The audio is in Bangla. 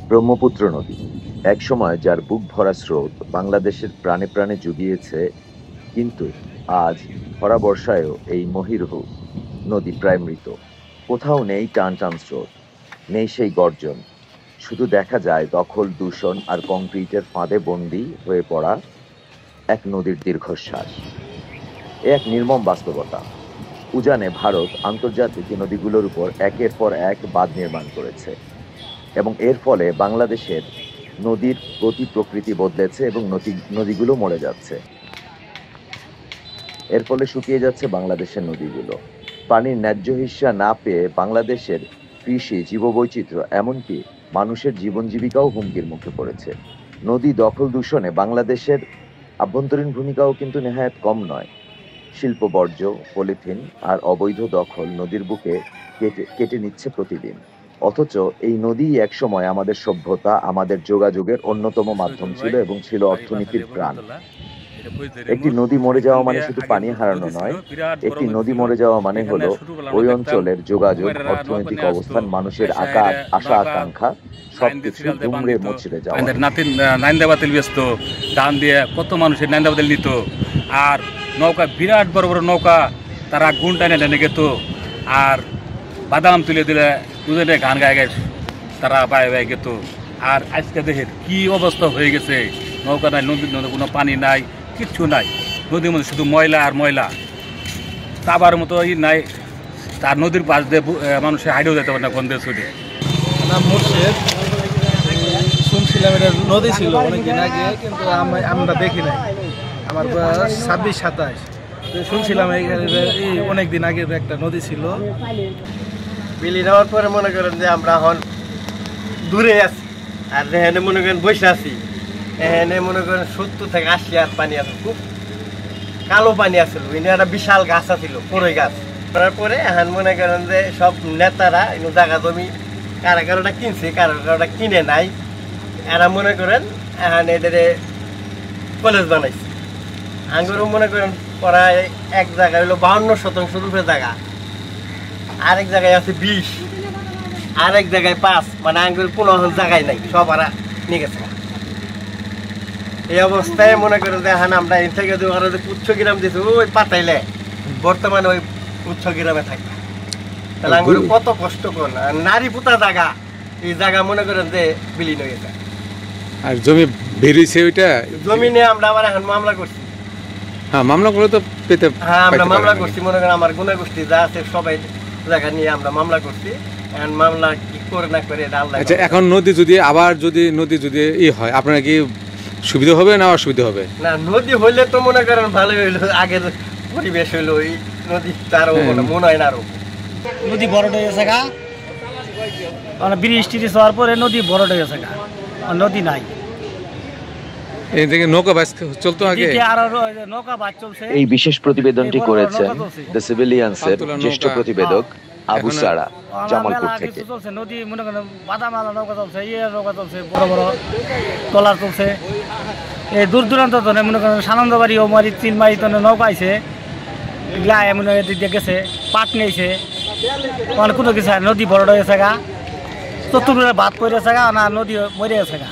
ব্রহ্মপুত্র নদী একসময় যার বুক ভরা স্রোত বাংলাদেশের প্রাণে প্রাণে জুগিয়েছে, কিন্তু আজ ভরা বর্ষায়ও এই মহীরুহ নদী প্রায় মৃত। কোথাও নেই টান টান স্রোত, নেই সেই গর্জন। শুধু দেখা যায় দখল, দূষণ আর কংক্রিটের ফাঁদে বন্দী হয়ে পড়া এক নদীর দীর্ঘশ্বাস। এ এক নির্মম বাস্তবতা। উজানে ভারত আন্তর্জাতিক নদীগুলোর উপর একের পর এক বাঁধ নির্মাণ করেছে, এবং এর ফলে বাংলাদেশের নদীর গতি প্রকৃতি বদলেছে এবং নদীগুলো মরে যাচ্ছে। এর ফলে শুকিয়ে যাচ্ছে বাংলাদেশের নদীগুলো। পানির ন্যায্য হিস্যা না পেয়ে বাংলাদেশের কৃষি, জীববৈচিত্র্য, এমনকি মানুষের জীবন জীবিকাও হুমকির মুখে পড়েছে। নদী দখল দূষণে বাংলাদেশের আভ্যন্তরীণ ভূমিকাও কিন্তু নেহায়েত কম নয়। শিল্প বর্জ্য, পলিথিন আর অবৈধ দখল নদীর বুকে কেটে নিচ্ছে প্রতিদিন। অথচ এই নদী একসময় আমাদের সভ্যতা, আমাদের যোগাযোগের অন্যতম মাধ্যম ছিল এবং ছিল অর্থনীতির প্রাণ। একটি নদী মরে যাওয়া মানে শুধু পানি হারানো নয়, একটি নদী মরে যাওয়া মানে হলো ওই অঞ্চলের যোগাযোগ, অর্থনৈতিক অবস্থান, মানুষের আশা আকাঙ্ক্ষা সবকিছু দুমড়ে মুচড়ে যাওয়া। নাইন্দাবাতিল ব্যস্ত ধান দিয়ে কত মানুষের নাইন্দাবাতিল নিত, আর নৌকা, বিরাট বড় বড় নৌকা, তারা গুণ টানে টেনে গেত, আর বাদাম তুলে দিলে দুজনে গান গায়ে গায়ে তারা পায়ে পায়ে গেত। আর আজকে দেখেন কি অবস্থা হয়ে গেছে, নৌকা নাই, নদীর মধ্যে কোনো পানি নাই, কিচ্ছু নাই, নদীর মধ্যে শুধু ময়লা আর ময়লা, তাবার মতো নাই। তার নদীর পাশ দিয়ে মানুষের হাইটেও যেতে পারে না গন্ধে ছুটে। মুর্শিদ, শুনছিলাম এটা নদী ছিল অনেকদিন আগে, কিন্তু আমরা দেখি নাই। আমার 26-27 শুনছিলাম এইখানে অনেকদিন আগের একটা নদী ছিল। বিলি নেওয়ার পরে মনে করেন যে আমরা এখন দূরে আছি, আর এখানে মনে করেন বসে আছি। এখানে মনে করেন 70 থেকে 80 হাত পানি আছে, খুব কালো পানি আসছিল। এখানে একটা বিশাল গাছ আছিল, পুরোই গাছ। করার পরে এখন মনে করেন যে সব নেতারা জায়গা জমি কারা কারোটা কিনছে, কারোটা কিনে নাই। এরা মনে করেন এখন এদের কলেজ বানাইছে। আঙ্গুরও মনে করেন প্রায় এক জায়গায় হলো 52% রূপে জায়গা, আরেক জায়গায় আছে 20, আরেক জায়গায় 5, মানে আঙ্গুর কোনো জায়গায় নাই, সব আরা নিয়ে গেছে। এই অবস্থায় মনে করেন যে এখন আমরা এর থেকে উচ্চ গ্রাম দিয়েছি, ওই পাতাইলে বর্তমানে ওই উচ্চ গ্রামে থাকি। তাহলে আঙ্গুর কত কষ্ট কর, নারী পুতা জায়গা, এই জায়গা মনে করেন যে বিলীন হয়ে গেছে। আর জমি বেরিয়েছে, ওইটা জমি নিয়ে আমরা আবার এখন মামলা করছি। হ্যাঁ, মামলা করে তো পেতে, হ্যাঁ আমরা মামলা করছি। মনে করেন আমার গুণাগোষ্ঠী যা আছে সবাই জায়গা নিয়ে আমরা মামলা করছি। এখন মামলা কি করে না করে এটা আল্লাহ। আচ্ছা, এখন নদী যদি আবার নদী যদি হয়, আপনার কি সুবিধা হবে না অসুবিধা হবে? না, নদী হইলে তো মনে করেন ভালো হইলো, আগের পরিবেশ হইলো। ওই নদী তারও মনে হয় না, আরো নদী বড় হয়ে গেছে গা, বৃষ্টি হওয়ার পরে নদী বড় হয়ে গেছে গা, নদী নাই। এই থেকে নৌকা বাস চলতো আগে। এই বিশেষ প্রতিবেদনটি করেছেন দ্য সিভিলিয়ান্সের জ্যেষ্ঠ প্রতিবেদক আবু সারা, জামালপুর থেকে। নদী মনে করেন বাদামালা নৌকা চলছে, নৌকা চলছে, বড় বড় ট্রলার চলছে। এই দূর দূরান্ত মনে করেন সানন্দবাড়ি, ওমারি, চিলমারি নৌকা আইছে, এগুলা মনে দিয়ে গেছে, পাট নিয়েছে, মানে কোনো কিছু নদী বড় হয়ে গেছে গা, চতুর্দিকে বাদ পড়ে গেছে গা, না নদী মরে গেছে গা।